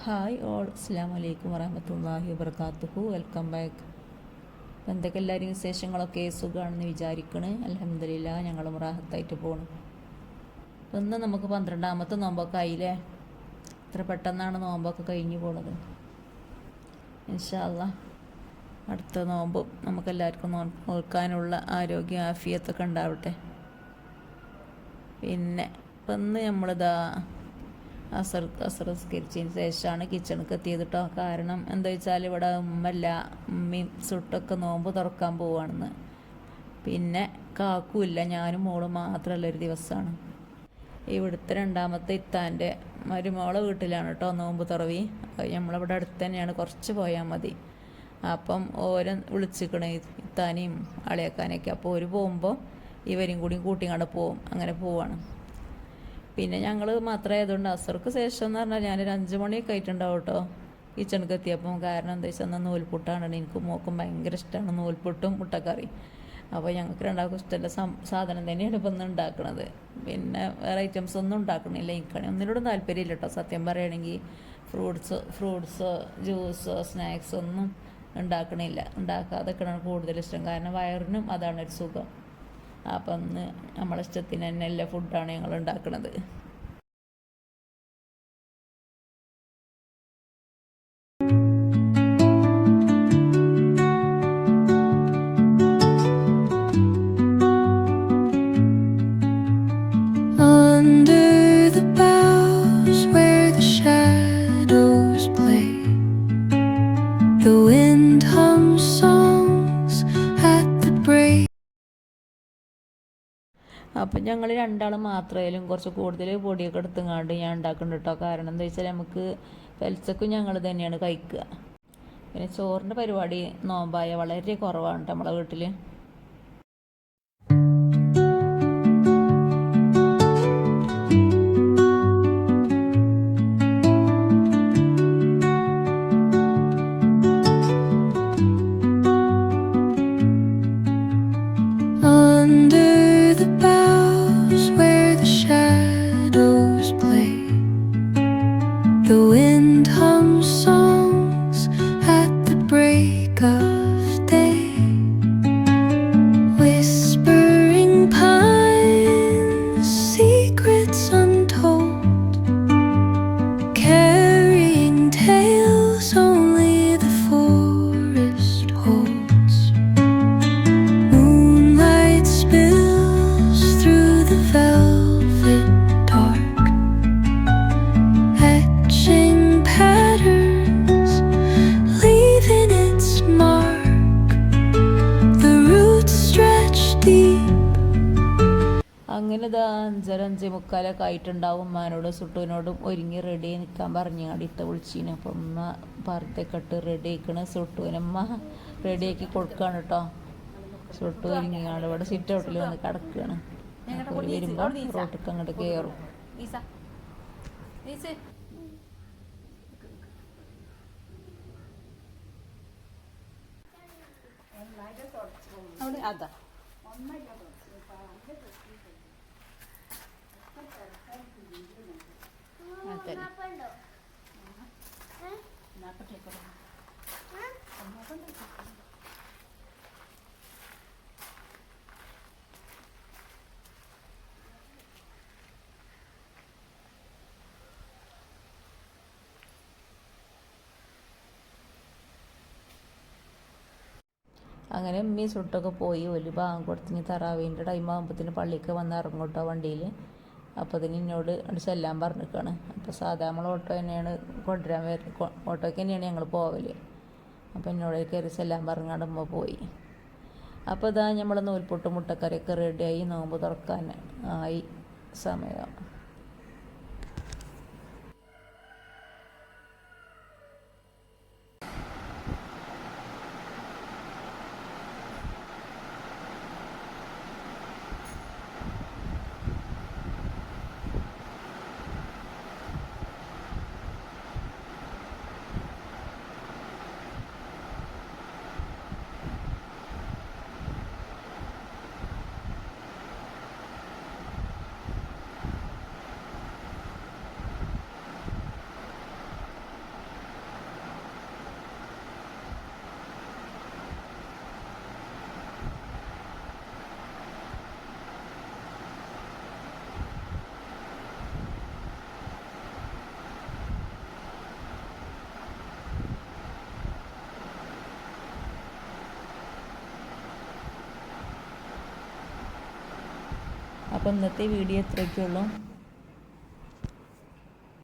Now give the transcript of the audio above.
Hi all, അസ്സലാമു അലൈക്കും വറഹ്മത്തുള്ളാഹി വബറകാതുഹു. Welcome back. എന്തൊക്കെ എല്ലാവരും വിശേഷങ്ങളൊക്കെ സുഖമാണെന്ന് വിചാരിക്കണ്. അൽഹംദുലില്ലാഹ് ഞങ്ങളും റാഹത്തായിട്ട് പോകണം. ഇന്ന് നമുക്ക് 12ാമത്തെ നോമ്പൊക്കെ ആയില്ലേ. ഇത്ര പെട്ടെന്നാണ് നോമ്പൊക്കെ കഴിഞ്ഞു പോണത്. ഇൻഷാ അല്ലാഹ് അടുത്ത നോമ്പും നമുക്കെല്ലാവർക്കും നോക്കാനുള്ള ആരോഗ്യം ആഫിയത്തൊക്കെ ഉണ്ടാവട്ടെ. പിന്നെ ഇപ്പം ഇന്ന് നമ്മളിതാ അസർ നിസ്കരിച്ചതിന് ശേഷമാണ് കിച്ചണിക്ക് എത്തിയത് കേട്ടോ. കാരണം എന്താ വെച്ചാൽ ഇവിടെ ഉമ്മയും സുട്ടൊക്കെ നോമ്പ് തുറക്കാൻ പോവുകയാണെന്ന്. പിന്നെ കാക്കുമില്ല, ഞാനും മോളും മാത്രമുള്ളൊരു ദിവസമാണ്. ഇവിടുത്തെ രണ്ടാമത്തെ ഇത്താൻ്റെ മരുമോളെ വീട്ടിലാണ് കേട്ടോ നോമ്പ് തുറവി. നമ്മളിവിടെ അടുത്ത് തന്നെയാണ്, കുറച്ച് പോയാൽ മതി. അപ്പം ഓരോ വിളിച്ചിക്കണേ ഇത്താനെയും അളിയാക്കാനെയൊക്കെ. അപ്പോൾ ഒരു പോകുമ്പോൾ ഇവരും കൂടി കൂട്ടിങ്ങാണ്ട് പോവും. അങ്ങനെ പോവാണ്. പിന്നെ ഞങ്ങൾ മാത്രമേ ആയതുകൊണ്ട് അസർക്ക് ശേഷം എന്ന് പറഞ്ഞാൽ ഞാനൊരു 5 മണിയൊക്കെ ആയിട്ടുണ്ടാവും കേട്ടോ കിച്ചണിക്ക് എത്തിയപ്പം. കാരണം എന്താ വെച്ചാൽ എന്നാൽ നൂൽപുട്ടാണ്. എനിക്കും മോക്കും ഭയങ്കര ഇഷ്ടമാണ് നൂൽപുട്ടും മുട്ടക്കറി. അപ്പോൾ ഞങ്ങൾക്ക് രണ്ടാൾക്കും ഇഷ്ടമുള്ള സാധനം തന്നെയാണ് ഇപ്പം ഇന്ന് ഉണ്ടാക്കുന്നത്. പിന്നെ വേറെ ഐറ്റംസ് ഒന്നും ഉണ്ടാക്കണില്ല. എനിക്കാണെങ്കിൽ ഒന്നിനോടും താല്പര്യമില്ല കേട്ടോ സത്യം പറയുകയാണെങ്കിൽ. ഫ്രൂട്ട്സോ ജ്യൂസോ സ്നാക്സോ ഒന്നും ഉണ്ടാക്കണില്ല. ഉണ്ടാക്കാതൊക്കെയാണ് കൂടുതൽ ഇഷ്ടം. കാരണം വയറിനും അതാണ് ഒരു സുഖം. അപ്പം ഇന്ന് നമ്മളെ ഇഷ്ടത്തിന് തന്നെ എല്ലാ ഫുഡാണ് ഞങ്ങൾ ഉണ്ടാക്കുന്നത്. അപ്പം ഞങ്ങൾ രണ്ടാളും മാത്രമായാലും കുറച്ച് കൂടുതൽ പൊടിയൊക്കെ എടുത്തുങ്ങാണ്ട് ഞാൻ ഉണ്ടാക്കുന്നുണ്ട് കേട്ടോ. കാരണം എന്താ വെച്ചാൽ നമുക്ക് പെൽച്ചക്കും ഞങ്ങൾ തന്നെയാണ് കഴിക്കുക. പിന്നെ ചോറിൻ്റെ പരിപാടി നോമ്പായ വളരെ കുറവാണ് നമ്മളെ വീട്ടിൽ. അങ്ങനെ ഇതാ 5:45 ആയിട്ടുണ്ടാവും. ഉമ്മാനോട് സുട്ടുവിനോടും ഒരുങ്ങി റെഡി ആയി നിൽക്കാൻ പറഞ്ഞാണ്ട് ഇത്ത വിളിച്ചിന്. അപ്പം ഉമ്മ പുറത്തേക്ക് ഇട്ട് റെഡി ആയിക്കണ്. സുട്ടുവിനമ്മ റെഡിയാക്കി കൊടുക്കുകയാണ് കേട്ടോ. സുട്ടു ഒരുങ്ങിയാണ് ഇവിടെ സിറ്റ് ഔട്ടിൽ വന്ന് കിടക്കുകയാണ്. അപ്പോൾ വരുമ്പോൾ റോട്ടിക്ക് അങ്ങോട്ട് കയറും. അതാ അങ്ങനെ ഉമ്മി സുട്ടൊക്കെ പോയി. ഒരു ഭാഗം കൊടുത്തിന് തറാവീൻ്റെ ടൈം ആകുമ്പോഴത്തേന് പള്ളിക്ക് വന്ന് ഇറങ്ങും കേട്ടോ വണ്ടിയിൽ. അപ്പോൾ അതിന് എന്നോട് ചെല്ലാൻ പറഞ്ഞിരിക്കുകയാണ്. അപ്പോൾ സാധാ നമ്മൾ ഓട്ടോ തന്നെയാണ് കൊണ്ടുവരാൻ ഓട്ടോയ്ക്ക് തന്നെയാണ് ഞങ്ങൾ പോവൽ. അപ്പോൾ എന്നോട് കയറി ചെല്ലാൻ പറഞ്ഞാണ്ട് ഉമ്മ പോയി. അപ്പോൾ ഇതാ നമ്മൾ നൂൽപുട്ടും മുട്ടക്കറിയൊക്കെ റെഡിയായി. നോമ്പ് തുറക്കാൻ ആയി സമയം. അപ്പോൾ ഇന്നത്തെ വീഡിയോ ഇത്രയൊക്കെയുള്ളൂ.